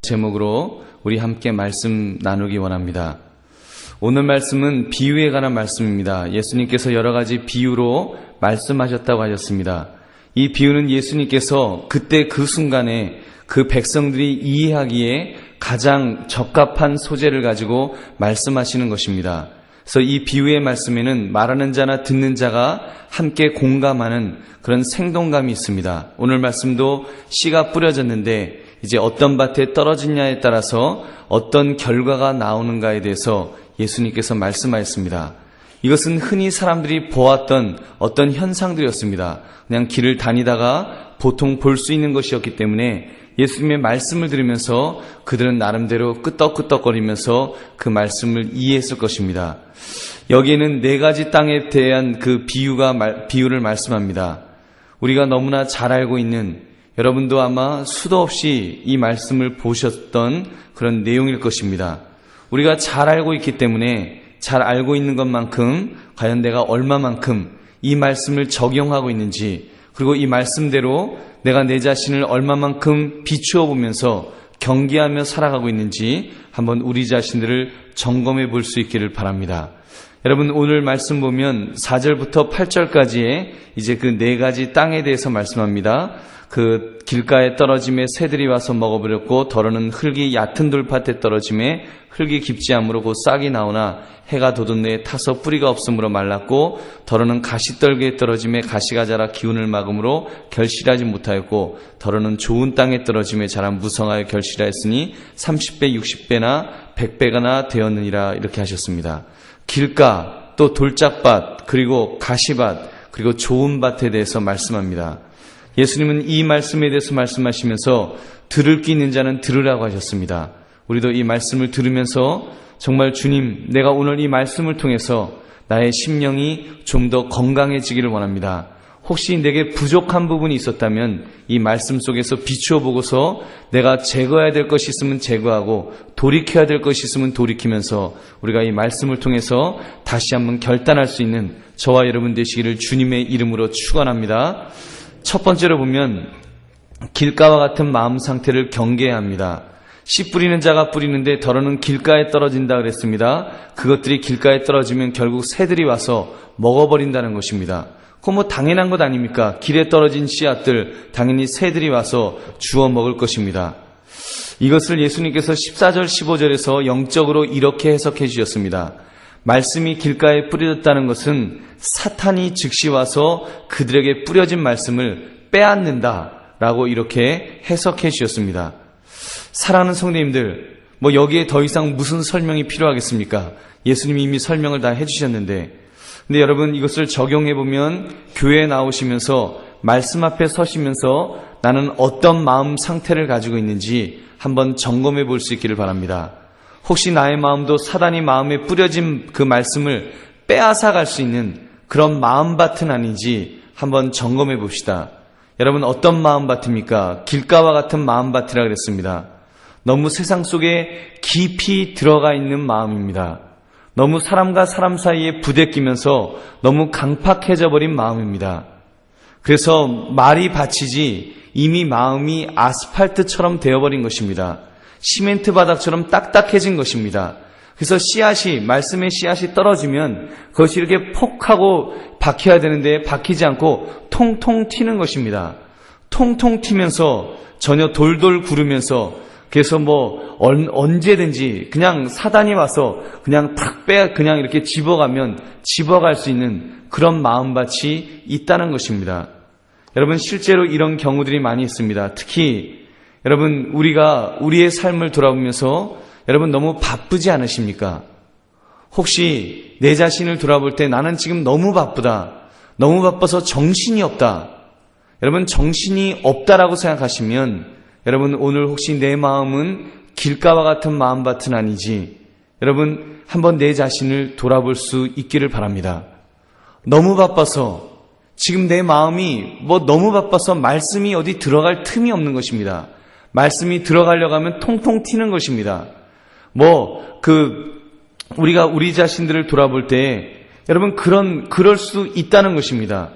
제목으로 우리 함께 말씀 나누기 원합니다. 오늘 말씀은 비유에 관한 말씀입니다. 예수님께서 여러 가지 비유로 말씀하셨다고 하셨습니다. 이 비유는 예수님께서 그때 그 순간에 그 백성들이 이해하기에 가장 적합한 소재를 가지고 말씀하시는 것입니다. 그래서 이 비유의 말씀에는 말하는 자나 듣는 자가 함께 공감하는 그런 생동감이 있습니다. 오늘 말씀도 씨가 뿌려졌는데 이제 어떤 밭에 떨어지냐에 따라서 어떤 결과가 나오는가에 대해서 예수님께서 말씀하셨습니다. 이것은 흔히 사람들이 보았던 어떤 현상들이었습니다. 그냥 길을 다니다가 보통 볼 수 있는 것이었기 때문에 예수님의 말씀을 들으면서 그들은 나름대로 끄떡끄떡거리면서 그 말씀을 이해했을 것입니다. 여기에는 4가지 땅에 대한 그 비유를 말씀합니다. 우리가 너무나 잘 알고 있는, 여러분도 아마 수도 없이 이 말씀을 보셨던 그런 내용일 것입니다. 우리가 잘 알고 있기 때문에 잘 알고 있는 것만큼 과연 내가 얼마만큼 이 말씀을 적용하고 있는지, 그리고 이 말씀대로 내가 내 자신을 얼마만큼 비추어 보면서 경계하며 살아가고 있는지 한번 우리 자신들을 점검해 볼 수 있기를 바랍니다. 여러분, 오늘 말씀 보면 4절부터 8절까지의 이제 그 4가지 땅에 대해서 말씀합니다. 그 길가에 떨어짐에 새들이 와서 먹어버렸고, 더러는 흙이 얕은 돌밭에 떨어짐에 흙이 깊지 않으므로 곧 싹이 나오나 해가 돋은 타서 뿌리가 없으므로 말랐고, 더러는 가시떨기에 떨어짐에 가시가 자라 기운을 막음으로 결실하지 못하였고, 더러는 좋은 땅에 떨어짐에 자라 무성하여 결실하였으니 30배, 60배나 100배가나 되었느니라. 이렇게 하셨습니다. 길가, 또 돌짝밭, 그리고 가시밭, 그리고 좋은 밭에 대해서 말씀합니다. 예수님은 이 말씀에 대해서 말씀하시면서 들을 귀 있는 자는 들으라고 하셨습니다. 우리도 이 말씀을 들으면서 정말 주님, 내가 오늘 이 말씀을 통해서 나의 심령이 좀 더 건강해지기를 원합니다. 혹시 내게 부족한 부분이 있었다면 이 말씀 속에서 비추어 보고서 내가 제거해야 될 것이 있으면 제거하고 돌이켜야 될 것이 있으면 돌이키면서 우리가 이 말씀을 통해서 다시 한번 결단할 수 있는 저와 여러분 되시기를 주님의 이름으로 축원합니다. 첫 번째로 보면 길가와 같은 마음 상태를 경계해야 합니다. 씨 뿌리는 자가 뿌리는데 더러는 길가에 떨어진다 그랬습니다. 그것들이 길가에 떨어지면 결국 새들이 와서 먹어버린다는 것입니다. 그건 뭐 당연한 것 아닙니까? 길에 떨어진 씨앗들 당연히 새들이 와서 주워 먹을 것입니다. 이것을 예수님께서 14절 15절에서 영적으로 이렇게 해석해 주셨습니다. 말씀이 길가에 뿌려졌다는 것은 사탄이 즉시 와서 그들에게 뿌려진 말씀을 빼앗는다라고 이렇게 해석해 주셨습니다. 사랑하는 성도님들, 뭐 여기에 더 이상 무슨 설명이 필요하겠습니까? 예수님이 이미 설명을 다 해주셨는데, 근데 여러분 이것을 적용해 보면 교회에 나오시면서 말씀 앞에 서시면서 나는 어떤 마음 상태를 가지고 있는지 한번 점검해 볼 수 있기를 바랍니다. 혹시 나의 마음도 사단이 마음에 뿌려진 그 말씀을 빼앗아 갈 수 있는 그런 마음밭은 아닌지 한번 점검해 봅시다. 여러분 어떤 마음밭입니까? 길가와 같은 마음밭이라 그랬습니다. 너무 세상 속에 깊이 들어가 있는 마음입니다. 너무 사람과 사람 사이에 부대끼면서 너무 강팍해져 버린 마음입니다. 그래서 말이 받치지 이미 마음이 아스팔트처럼 되어버린 것입니다. 시멘트 바닥처럼 딱딱해진 것입니다. 그래서 씨앗이, 말씀의 씨앗이 떨어지면 그것이 이렇게 폭 하고 박혀야 되는데 박히지 않고 통통 튀는 것입니다. 통통 튀면서 전혀 돌돌 구르면서, 그래서 뭐 언제든지 그냥 사단이 와서 그냥 그냥 이렇게 집어가면 집어갈 수 있는 그런 마음밭이 있다는 것입니다. 여러분 실제로 이런 경우들이 많이 있습니다. 특히 여러분 우리가 우리의 삶을 돌아보면서 여러분 너무 바쁘지 않으십니까? 혹시 내 자신을 돌아볼 때 나는 지금 너무 바쁘다, 너무 바빠서 정신이 없다. 여러분 정신이 없다라고 생각하시면 여러분 오늘 혹시 내 마음은 길가와 같은 마음밭은 아니지, 여러분 한번 내 자신을 돌아볼 수 있기를 바랍니다. 너무 바빠서 지금 내 마음이 너무 바빠서 말씀이 어디 들어갈 틈이 없는 것입니다. 말씀이 들어가려고 하면 통통 튀는 것입니다. 우리가 우리 자신들을 돌아볼 때 여러분 그럴 수 있다는 것입니다.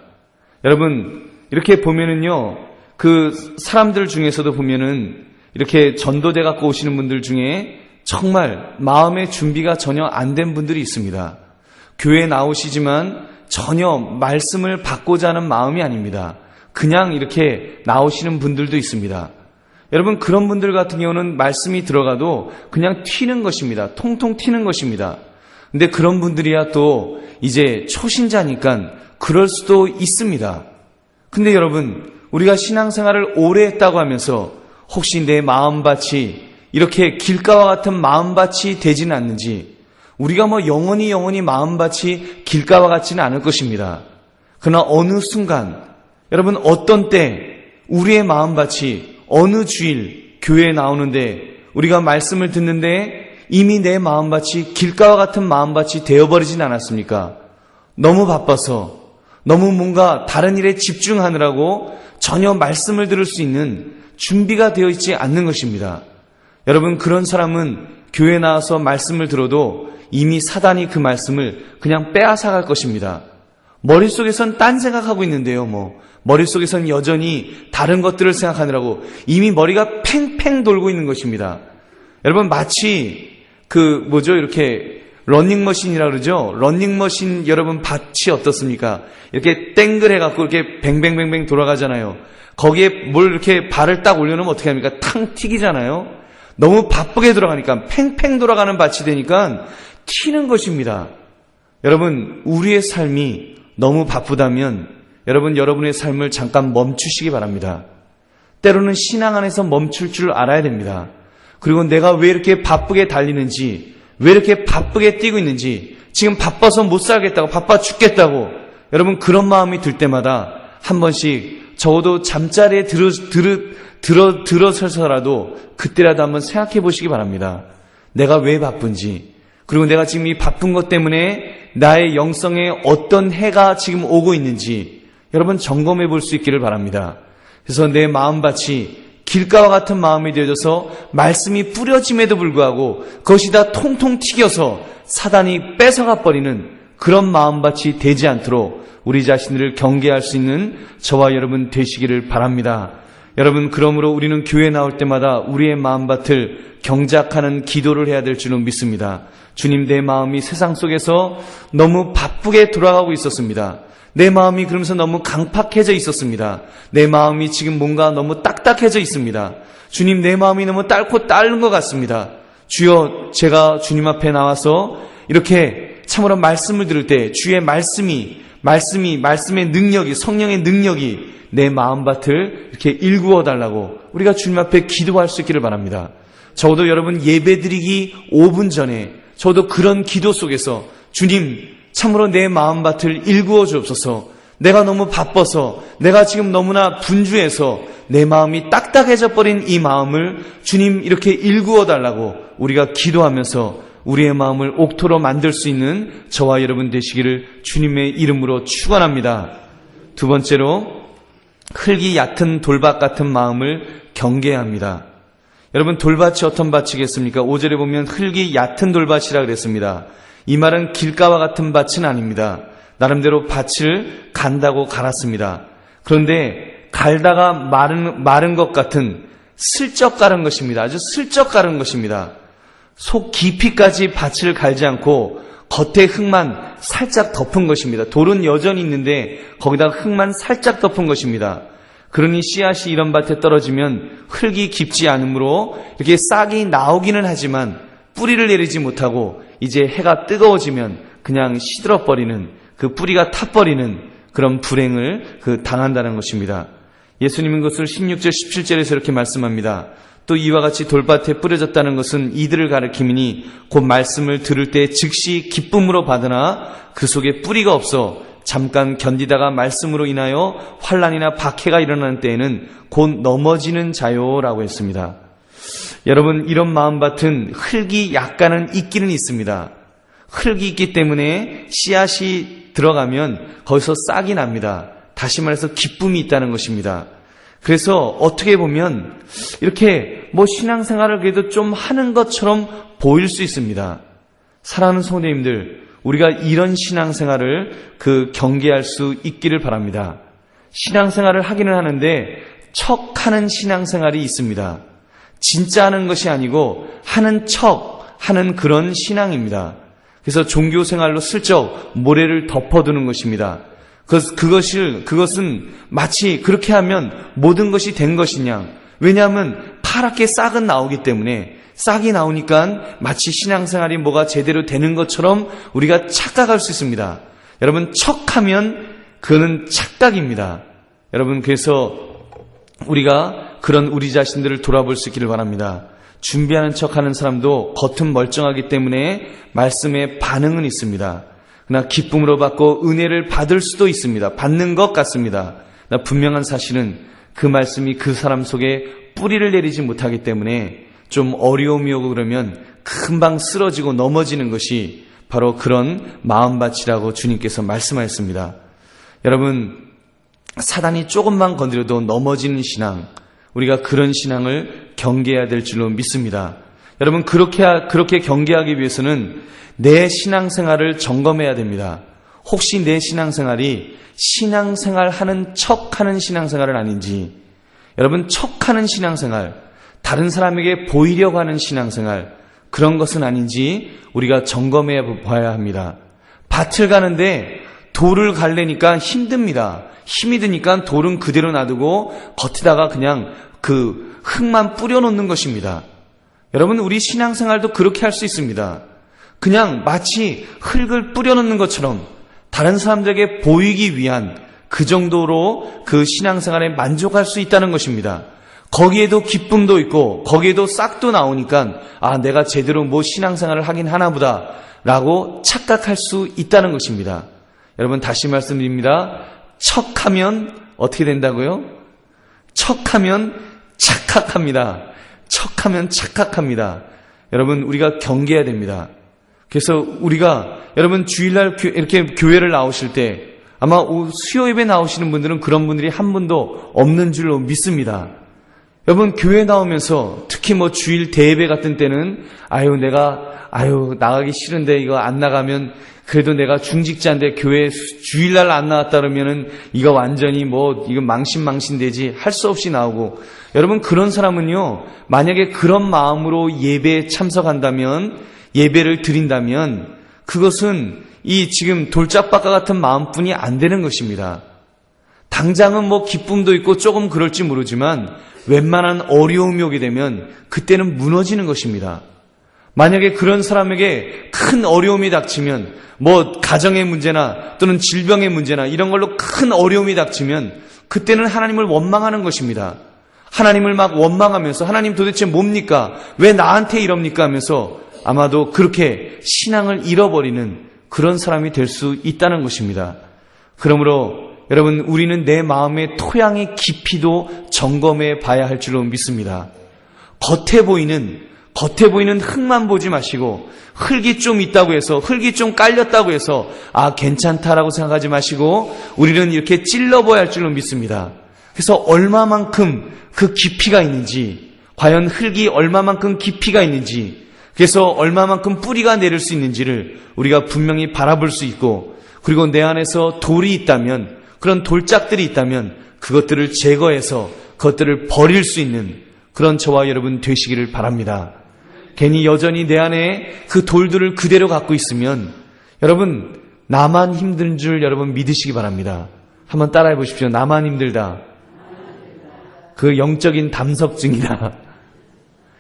여러분 이렇게 보면은요, 그 사람들 중에서도 보면은 이렇게 전도대 갖고 오시는 분들 중에 정말 마음의 준비가 전혀 안 된 분들이 있습니다. 교회에 나오시지만 전혀 말씀을 받고자 하는 마음이 아닙니다. 그냥 이렇게 나오시는 분들도 있습니다. 여러분, 그런 분들 같은 경우는 말씀이 들어가도 그냥 튀는 것입니다. 통통 튀는 것입니다. 근데 그런 분들이야 또 이제 초신자니까 그럴 수도 있습니다. 근데 여러분, 우리가 신앙생활을 오래 했다고 하면서 혹시 내 마음밭이 이렇게 길가와 같은 마음밭이 되지는 않는지, 우리가 영원히 마음밭이 길가와 같지는 않을 것입니다. 그러나 어느 순간, 여러분, 어떤 때 우리의 마음밭이 어느 주일 교회에 나오는데 우리가 말씀을 듣는데 이미 내 마음밭이 길가와 같은 마음밭이 되어버리진 않았습니까? 너무 바빠서, 너무 뭔가 다른 일에 집중하느라고 전혀 말씀을 들을 수 있는 준비가 되어 있지 않는 것입니다. 여러분, 그런 사람은 교회에 나와서 말씀을 들어도 이미 사단이 그 말씀을 그냥 빼앗아갈 것입니다. 머릿속에선 딴 생각하고 있는데요, 머릿속에선 여전히 다른 것들을 생각하느라고 이미 머리가 팽팽 돌고 있는 것입니다. 여러분, 마치 이렇게 러닝머신이라 그러죠? 러닝머신 여러분 밭이 어떻습니까? 이렇게 땡글해갖고 이렇게 뱅뱅뱅뱅 돌아가잖아요. 거기에 뭘 이렇게 발을 딱 올려놓으면 어떻게 합니까? 탕 튀기잖아요? 너무 바쁘게 돌아가니까 팽팽 돌아가는 밭이 되니까 튀는 것입니다. 여러분, 우리의 삶이 너무 바쁘다면 여러분, 여러분의 삶을 잠깐 멈추시기 바랍니다. 때로는 신앙 안에서 멈출 줄 알아야 됩니다. 그리고 내가 왜 이렇게 바쁘게 달리는지, 왜 이렇게 바쁘게 뛰고 있는지, 지금 바빠서 못 살겠다고, 바빠 죽겠다고, 여러분 그런 마음이 들 때마다 한 번씩 적어도 잠자리에 들어서라도 그때라도 한번 생각해 보시기 바랍니다. 내가 왜 바쁜지, 그리고 내가 지금 이 바쁜 것 때문에 나의 영성에 어떤 해가 지금 오고 있는지 여러분 점검해 볼 수 있기를 바랍니다. 그래서 내 마음밭이 길가와 같은 마음이 되어져서 말씀이 뿌려짐에도 불구하고 그것이 다 통통 튀겨서 사단이 뺏어가 버리는 그런 마음밭이 되지 않도록 우리 자신들을 경계할 수 있는 저와 여러분 되시기를 바랍니다. 여러분, 그러므로 우리는 교회에 나올 때마다 우리의 마음밭을 경작하는 기도를 해야 될 줄은 믿습니다. 주님, 내 마음이 세상 속에서 너무 바쁘게 돌아가고 있었습니다. 내 마음이 그러면서 너무 강팍해져 있었습니다. 내 마음이 지금 뭔가 너무 딱딱해져 있습니다. 주님, 내 마음이 너무 딸고 따른 것 같습니다. 주여, 제가 주님 앞에 나와서 이렇게 참으로 말씀을 들을 때 주의 말씀의 능력이, 성령의 능력이 내 마음밭을 이렇게 일구어 달라고 우리가 주님 앞에 기도할 수 있기를 바랍니다. 적어도 여러분 예배드리기 5분 전에 저도 그런 기도 속에서 주님, 참으로 내 마음밭을 일구어 주옵소서. 내가 너무 바빠서, 내가 지금 너무나 분주해서 내 마음이 딱딱해져 버린 이 마음을 주님 이렇게 일구어 달라고 우리가 기도하면서 우리의 마음을 옥토로 만들 수 있는 저와 여러분 되시기를 주님의 이름으로 축원합니다. 두 번째로, 흙이 얕은 돌밭 같은 마음을 경계해야 합니다. 여러분, 돌밭이 어떤 밭이겠습니까? 5절에 보면 흙이 얕은 돌밭이라 그랬습니다. 이 말은 길가와 같은 밭은 아닙니다. 나름대로 밭을 간다고 갈았습니다. 그런데 갈다가 마른 것 같은 슬쩍 갈은 것입니다. 아주 슬쩍 갈은 것입니다. 속 깊이까지 밭을 갈지 않고 겉에 흙만 살짝 덮은 것입니다. 돌은 여전히 있는데 거기다가 흙만 살짝 덮은 것입니다. 그러니 씨앗이 이런 밭에 떨어지면 흙이 깊지 않으므로 이렇게 싹이 나오기는 하지만 뿌리를 내리지 못하고 이제 해가 뜨거워지면 그냥 시들어버리는, 그 뿌리가 타버리는 그런 불행을 당한다는 것입니다. 예수님은 그것을 16절 17절에서 이렇게 말씀합니다. 또 이와 같이 돌밭에 뿌려졌다는 것은 이들을 가리킴이니 곧 말씀을 들을 때 즉시 기쁨으로 받으나 그 속에 뿌리가 없어 잠깐 견디다가 말씀으로 인하여 환난이나 박해가 일어나는 때에는 곧 넘어지는 자요라고 했습니다. 여러분, 이런 마음밭은 흙이 약간은 있기는 있습니다. 흙이 있기 때문에 씨앗이 들어가면 거기서 싹이 납니다. 다시 말해서 기쁨이 있다는 것입니다. 그래서 어떻게 보면 이렇게 신앙생활을 그래도 좀 하는 것처럼 보일 수 있습니다. 사랑하는 성도님들, 우리가 이런 신앙생활을 경계할 수 있기를 바랍니다. 신앙생활을 하기는 하는데 척하는 신앙생활이 있습니다. 진짜 하는 것이 아니고 하는 척 하는 그런 신앙입니다. 그래서 종교 생활로 슬쩍 모래를 덮어두는 것입니다. 그것은 마치 그렇게 하면 모든 것이 된 것이냐. 왜냐하면 파랗게 싹은 나오기 때문에 싹이 나오니까 마치 신앙생활이 뭐가 제대로 되는 것처럼 우리가 착각할 수 있습니다. 여러분, 척하면 그거는 착각입니다. 여러분, 그래서 우리가 그런 우리 자신들을 돌아볼 수 있기를 바랍니다. 준비하는 척하는 사람도 겉은 멀쩡하기 때문에 말씀에 반응은 있습니다. 그러나 기쁨으로 받고 은혜를 받을 수도 있습니다. 받는 것 같습니다. 그러나 분명한 사실은 그 말씀이 그 사람 속에 뿌리를 내리지 못하기 때문에 좀 어려움이 오고 그러면 금방 쓰러지고 넘어지는 것이 바로 그런 마음밭이라고 주님께서 말씀하셨습니다. 여러분, 사단이 조금만 건드려도 넘어지는 신앙, 우리가 그런 신앙을 경계해야 될 줄로 믿습니다. 여러분, 그렇게 경계하기 위해서는 내 신앙생활을 점검해야 됩니다. 혹시 내 신앙생활이 신앙생활 하는 척하는 신앙생활은 아닌지, 여러분, 척하는 신앙생활, 다른 사람에게 보이려고 하는 신앙생활, 그런 것은 아닌지 우리가 점검해 봐야 합니다. 밭을 가는데 돌을 갈래니까 힘듭니다. 힘이 드니까 돌은 그대로 놔두고 겉에다가 그냥 그 흙만 뿌려놓는 것입니다. 여러분, 우리 신앙생활도 그렇게 할 수 있습니다. 그냥 마치 흙을 뿌려놓는 것처럼 다른 사람들에게 보이기 위한 그 정도로 그 신앙생활에 만족할 수 있다는 것입니다. 거기에도 기쁨도 있고 거기에도 싹도 나오니까 내가 제대로 뭐 신앙생활을 하긴 하나보다 라고 착각할 수 있다는 것입니다. 여러분, 다시 말씀드립니다. 척하면 어떻게 된다고요? 척하면 착각합니다. 척하면 착각합니다. 여러분, 우리가 경계해야 됩니다. 그래서 우리가 여러분 주일날 이렇게 교회를 나오실 때 아마 수요 예배 나오시는 분들은 그런 분들이 한 분도 없는 줄로 믿습니다. 여러분, 교회 나오면서 특히 뭐 주일 대예배 같은 때는 내가 나가기 싫은데 이거 안 나가면 그래도 내가 중직자인데 교회 주일날 안 나왔다 그러면은 이거 완전히 이거 망신되지 할 수 없이 나오고, 여러분, 그런 사람은요, 만약에 그런 마음으로 예배에 참석한다면, 예배를 드린다면 그것은 이 지금 돌짝밭과 같은 마음뿐이 안 되는 것입니다. 당장은 기쁨도 있고 조금 그럴지 모르지만 웬만한 어려움이 오게 되면 그때는 무너지는 것입니다. 만약에 그런 사람에게 큰 어려움이 닥치면 가정의 문제나 또는 질병의 문제나 이런 걸로 큰 어려움이 닥치면 그때는 하나님을 원망하는 것입니다. 하나님을 막 원망하면서 하나님 도대체 뭡니까? 왜 나한테 이럽니까? 하면서 아마도 그렇게 신앙을 잃어버리는 그런 사람이 될 수 있다는 것입니다. 그러므로 여러분, 우리는 내 마음의 토양의 깊이도 점검해 봐야 할 줄로 믿습니다. 겉에 보이는 흙만 보지 마시고, 흙이 좀 있다고 해서, 흙이 좀 깔렸다고 해서 괜찮다라고 생각하지 마시고 우리는 이렇게 찔러봐야 할 줄로 믿습니다. 그래서 얼마만큼 그 깊이가 있는지, 과연 흙이 얼마만큼 깊이가 있는지, 그래서 얼마만큼 뿌리가 내릴 수 있는지를 우리가 분명히 바라볼 수 있고, 그리고 내 안에서 돌이 있다면, 그런 돌짝들이 있다면 그것들을 제거해서 그것들을 버릴 수 있는 그런 저와 여러분 되시기를 바랍니다. 괜히 여전히 내 안에 그 돌들을 그대로 갖고 있으면 여러분, 나만 힘든 줄 여러분 믿으시기 바랍니다. 한번 따라해 보십시오. 나만 힘들다. 그 영적인 담석증이다.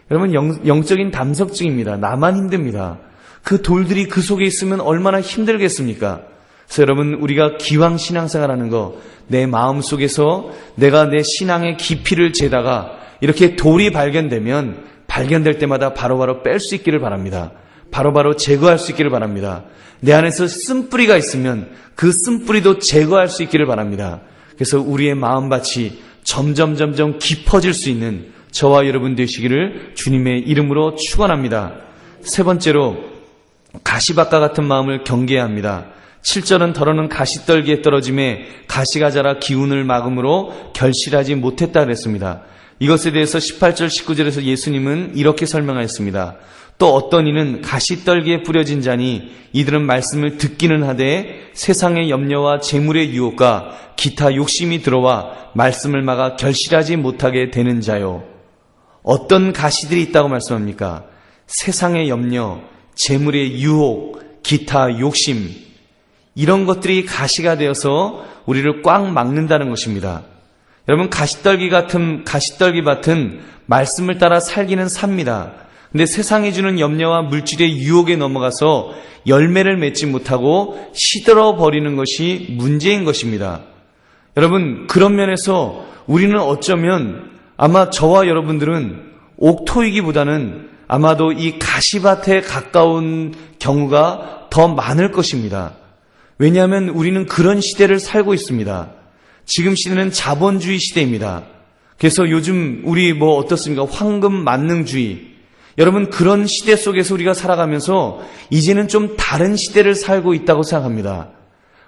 여러분, 영적인 담석증입니다. 나만 힘듭니다. 그 돌들이 그 속에 있으면 얼마나 힘들겠습니까? 그래서 여러분, 우리가 기왕 신앙생활하는 거, 내 마음속에서 내가 내 신앙의 깊이를 재다가 이렇게 돌이 발견되면 발견될 때마다 바로바로 뺄 수 있기를 바랍니다. 바로바로 제거할 수 있기를 바랍니다. 내 안에서 쓴뿌리가 있으면 그 쓴뿌리도 제거할 수 있기를 바랍니다. 그래서 우리의 마음밭이 점점 깊어질 수 있는 저와 여러분 되시기를 주님의 이름으로 축원합니다. 세 번째로, 가시밭과 같은 마음을 경계해야 합니다. 7절은 더러는 가시떨기에 떨어짐에 가시가 자라 기운을 막음으로 결실하지 못했다 그랬습니다. 이것에 대해서 18절 19절에서 예수님은 이렇게 설명하였습니다. 또 어떤 이는 가시떨기에 뿌려진 자니 이들은 말씀을 듣기는 하되 세상의 염려와 재물의 유혹과 기타 욕심이 들어와 말씀을 막아 결실하지 못하게 되는 자요. 어떤 가시들이 있다고 말씀합니까? 세상의 염려, 재물의 유혹, 기타 욕심, 이런 것들이 가시가 되어서 우리를 꽉 막는다는 것입니다. 여러분, 가시떨기 밭은 말씀을 따라 살기는 삽니다. 근데 세상이 주는 염려와 물질의 유혹에 넘어가서 열매를 맺지 못하고 시들어 버리는 것이 문제인 것입니다. 여러분, 그런 면에서 우리는 어쩌면 아마 저와 여러분들은 옥토이기보다는 아마도 이 가시밭에 가까운 경우가 더 많을 것입니다. 왜냐하면 우리는 그런 시대를 살고 있습니다. 지금 시대는 자본주의 시대입니다. 그래서 요즘 우리 어떻습니까? 황금 만능주의. 여러분, 그런 시대 속에서 우리가 살아가면서 이제는 좀 다른 시대를 살고 있다고 생각합니다.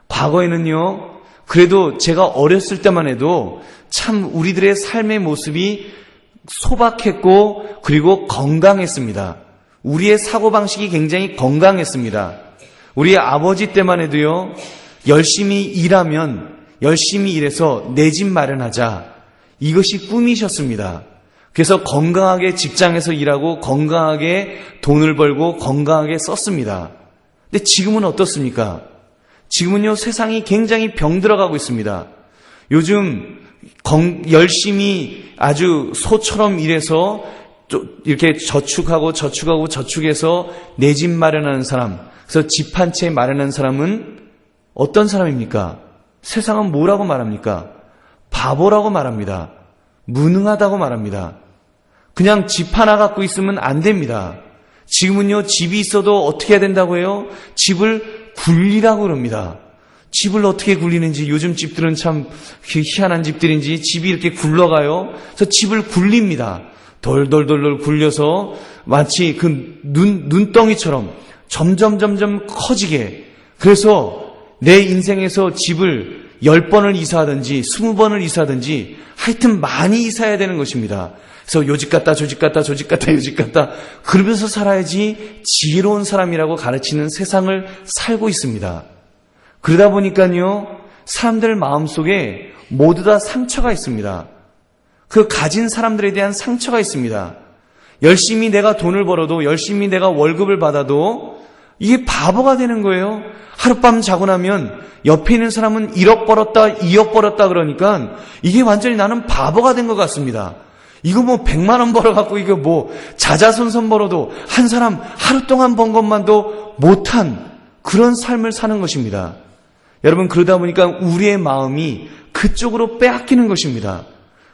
과거에는요, 그래도 제가 어렸을 때만 해도 참 우리들의 삶의 모습이 소박했고 그리고 건강했습니다. 우리의 사고방식이 굉장히 건강했습니다. 우리 아버지 때만 해도요, 열심히 일해서 내 집 마련하자, 이것이 꿈이셨습니다. 그래서 건강하게 직장에서 일하고 건강하게 돈을 벌고 건강하게 썼습니다. 근데 지금은 어떻습니까? 지금은요, 세상이 굉장히 병들어가고 있습니다. 요즘 열심히 아주 소처럼 일해서 이렇게 저축해서 내 집 마련하는 사람, 그래서 집 한 채 마련한 사람은 어떤 사람입니까? 세상은 뭐라고 말합니까? 바보라고 말합니다. 무능하다고 말합니다. 그냥 집 하나 갖고 있으면 안 됩니다. 지금은요, 집이 있어도 어떻게 해야 된다고 해요? 집을 굴리라고 그럽니다. 집을 어떻게 굴리는지, 요즘 집들은 참 희한한 집들인지 집이 이렇게 굴러가요. 그래서 집을 굴립니다. 돌돌돌돌 굴려서 마치 그 눈덩이처럼 점점 커지게. 그래서 내 인생에서 집을 10번을 이사하든지 20번을 이사하든지 하여튼 많이 이사해야 되는 것입니다. 그래서 요집 갔다 저집 갔다 그러면서 살아야지 지혜로운 사람이라고 가르치는 세상을 살고 있습니다. 그러다 보니까요, 사람들 마음속에 모두 다 상처가 있습니다. 그 가진 사람들에 대한 상처가 있습니다. 열심히 내가 돈을 벌어도, 열심히 내가 월급을 받아도 이게 바보가 되는 거예요. 하룻밤 자고 나면 옆에 있는 사람은 1억 벌었다, 2억 벌었다 그러니까 이게 완전히 나는 바보가 된 것 같습니다. 이거 100만 원 벌어갖고 이거 자자손손 벌어도 한 사람 하루 동안 번 것만도 못한 그런 삶을 사는 것입니다. 여러분, 그러다 보니까 우리의 마음이 그쪽으로 빼앗기는 것입니다.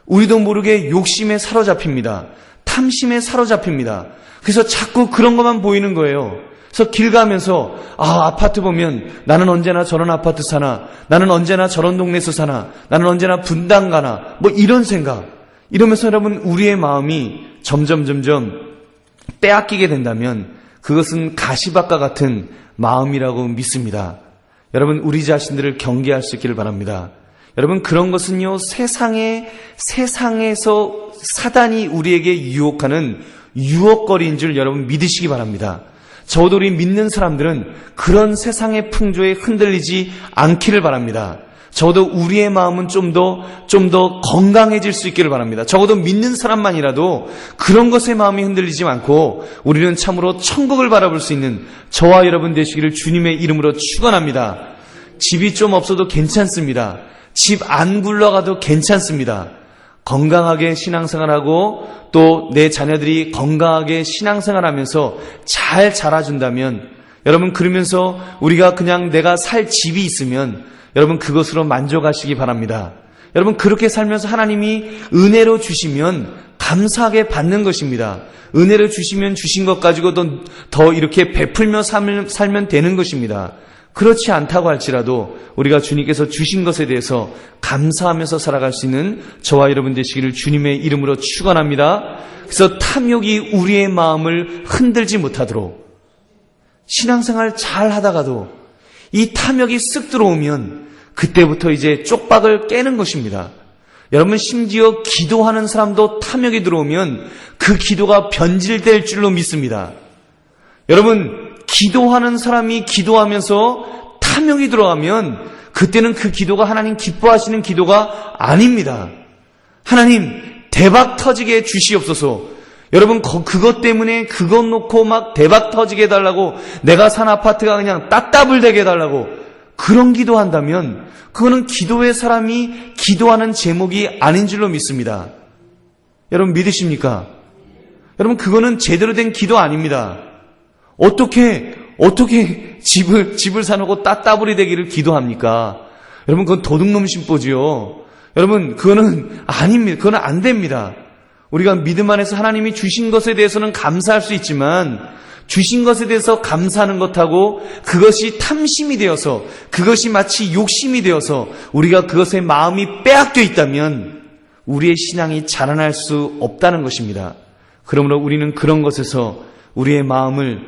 우리도 모르게 욕심에 사로잡힙니다. 탐심에 사로잡힙니다. 그래서 자꾸 그런 것만 보이는 거예요. 그래서 길 가면서 아파트 보면 나는 언제나 저런 아파트 사나, 나는 언제나 저런 동네에서 사나, 나는 언제나 분당 가나, 이런 생각. 이러면서 여러분, 우리의 마음이 점점 빼앗기게 된다면 그것은 가시밭과 같은 마음이라고 믿습니다. 여러분, 우리 자신들을 경계할 수 있기를 바랍니다. 여러분, 그런 것은요, 세상에서 사단이 우리에게 유혹하는 유혹거리인 줄 여러분 믿으시기 바랍니다. 적어도 우리 믿는 사람들은 그런 세상의 풍조에 흔들리지 않기를 바랍니다. 적어도 우리의 마음은 좀 더 건강해질 수 있기를 바랍니다. 적어도 믿는 사람만이라도 그런 것에 마음이 흔들리지 않고 우리는 참으로 천국을 바라볼 수 있는 저와 여러분 되시기를 주님의 이름으로 축원합니다. 집이 좀 없어도 괜찮습니다. 집 안 굴러가도 괜찮습니다. 건강하게 신앙생활하고 또 내 자녀들이 건강하게 신앙생활하면서 잘 자라준다면, 여러분, 그러면서 우리가 그냥 내가 살 집이 있으면 여러분 그것으로 만족하시기 바랍니다. 여러분, 그렇게 살면서 하나님이 은혜로 주시면 감사하게 받는 것입니다. 은혜로 주시면 주신 것 가지고 더 이렇게 베풀며 살면 되는 것입니다. 그렇지 않다고 할지라도 우리가 주님께서 주신 것에 대해서 감사하면서 살아갈 수 있는 저와 여러분 되시기를 주님의 이름으로 축원합니다. 그래서 탐욕이 우리의 마음을 흔들지 못하도록, 신앙생활 잘 하다가도 이 탐욕이 쓱 들어오면 그때부터 이제 쪽박을 깨는 것입니다. 여러분, 심지어 기도하는 사람도 탐욕이 들어오면 그 기도가 변질될 줄로 믿습니다. 여러분, 기도하는 사람이 기도하면서 탐욕이 들어가면 그때는 그 기도가 하나님 기뻐하시는 기도가 아닙니다. 하나님, 대박 터지게 주시옵소서. 여러분 그것 때문에 그것 놓고 막 대박 터지게 해달라고, 내가 산 아파트가 그냥 따따블 되게 해달라고 그런 기도한다면 그거는 기도의 사람이 기도하는 제목이 아닌 줄로 믿습니다. 여러분 믿으십니까? 여러분 그거는 제대로 된 기도 아닙니다. 어떻게 집을 사놓고 따따블이 되기를 기도합니까? 여러분 그건 도둑놈 심보지요. 여러분 그거는 아닙니다. 그거는 안 됩니다. 우리가 믿음 안에서 하나님이 주신 것에 대해서는 감사할 수 있지만, 주신 것에 대해서 감사하는 것하고 그것이 탐심이 되어서, 그것이 마치 욕심이 되어서 우리가 그것에 마음이 빼앗겨 있다면 우리의 신앙이 자라날 수 없다는 것입니다. 그러므로 우리는 그런 것에서 우리의 마음을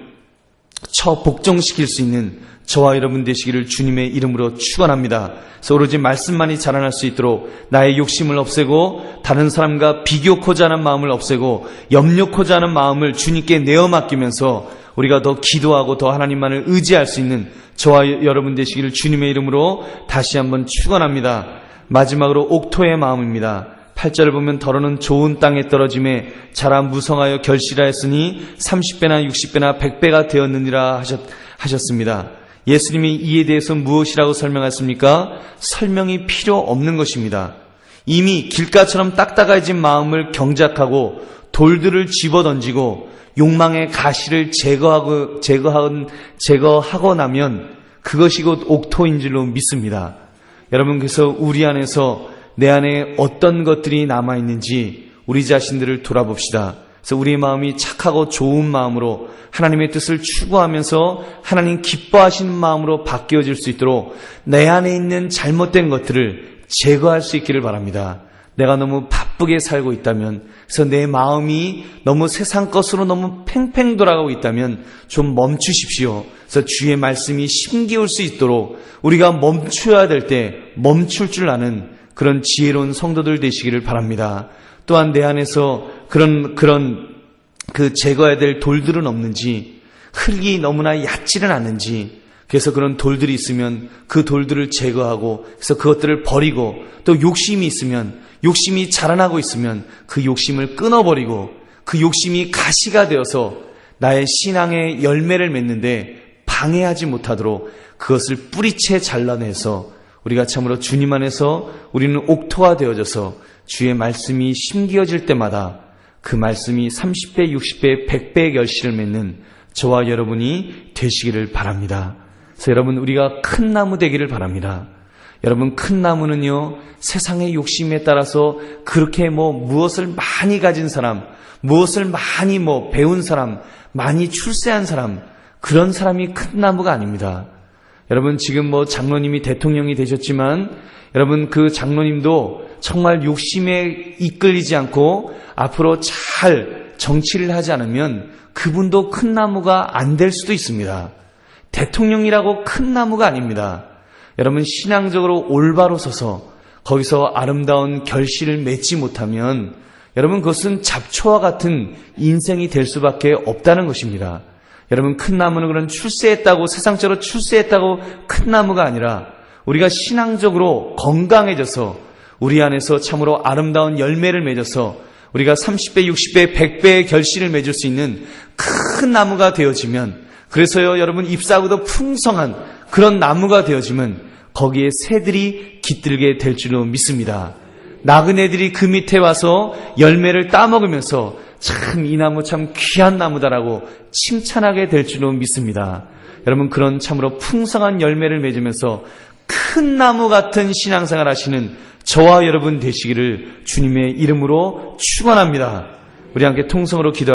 복종시킬 수 있는 저와 여러분 되시기를 주님의 이름으로 축원합니다. 그래서 오로지 말씀만이 자라날 수 있도록 나의 욕심을 없애고 다른 사람과 비교코자 하는 마음을 없애고 염려코자 하는 마음을 주님께 내어 맡기면서 우리가 더 기도하고 더 하나님만을 의지할 수 있는 저와 여러분 되시기를 주님의 이름으로 다시 한번 축원합니다. 마지막으로 옥토의 마음입니다. 8절을 보면 더러는 좋은 땅에 떨어짐에 자라 무성하여 결실하였으니 30배나 60배나 100배가 되었느니라 하셨습니다. 예수님이 이에 대해서 무엇이라고 설명하십니까? 설명이 필요 없는 것입니다. 이미 길가처럼 딱딱해진 마음을 경작하고 돌들을 집어던지고 욕망의 가시를 제거하고 나면 그것이 곧 옥토인 줄로 믿습니다. 여러분 그래서 우리 안에서 내 안에 어떤 것들이 남아있는지 우리 자신들을 돌아봅시다. 그래서 우리의 마음이 착하고 좋은 마음으로 하나님의 뜻을 추구하면서 하나님 기뻐하시는 마음으로 바뀌어질 수 있도록 내 안에 있는 잘못된 것들을 제거할 수 있기를 바랍니다. 내가 너무 바쁘게 살고 있다면, 그래서 내 마음이 너무 세상 것으로 너무 팽팽 돌아가고 있다면 좀 멈추십시오. 그래서 주의 말씀이 심기울 수 있도록 우리가 멈춰야 될 때 멈출 줄 아는 그런 지혜로운 성도들 되시기를 바랍니다. 또한 내 안에서 그런 제거해야 될 돌들은 없는지, 흙이 너무나 얕지는 않은지, 그래서 그런 돌들이 있으면 그 돌들을 제거하고, 그래서 그것들을 버리고, 또 욕심이 있으면, 욕심이 자라나고 있으면 그 욕심을 끊어버리고, 그 욕심이 가시가 되어서 나의 신앙의 열매를 맺는데 방해하지 못하도록 그것을 뿌리채 잘라내서 우리가 참으로 주님 안에서 우리는 옥토가 되어져서 주의 말씀이 심기어질 때마다 그 말씀이 30배, 60배, 100배의 결실을 맺는 저와 여러분이 되시기를 바랍니다. 그래서 여러분 우리가 큰 나무 되기를 바랍니다. 여러분 큰 나무는요 세상의 욕심에 따라서 그렇게 무엇을 많이 가진 사람, 무엇을 많이 배운 사람, 많이 출세한 사람, 그런 사람이 큰 나무가 아닙니다. 여러분 지금 장로님이 대통령이 되셨지만 여러분 그 장로님도 정말 욕심에 이끌리지 않고 앞으로 잘 정치를 하지 않으면 그분도 큰 나무가 안 될 수도 있습니다. 대통령이라고 큰 나무가 아닙니다. 여러분 신앙적으로 올바로 서서 거기서 아름다운 결실을 맺지 못하면 여러분 그것은 잡초와 같은 인생이 될 수밖에 없다는 것입니다. 여러분 큰 나무는 그런 출세했다고 세상적으로 출세했다고 큰 나무가 아니라 우리가 신앙적으로 건강해져서 우리 안에서 참으로 아름다운 열매를 맺어서 우리가 30배, 60배, 100배의 결실을 맺을 수 있는 큰 나무가 되어지면, 그래서요 여러분 잎사구도 풍성한 그런 나무가 되어지면 거기에 새들이 깃들게 될 줄로 믿습니다. 나그네들이 그 밑에 와서 열매를 따먹으면서 참 이 나무 참 귀한 나무다라고 칭찬하게 될 줄로 믿습니다. 여러분 그런 참으로 풍성한 열매를 맺으면서 큰 나무 같은 신앙생활 하시는 저와 여러분 되시기를 주님의 이름으로 축원합니다. 우리 함께 통성으로 기도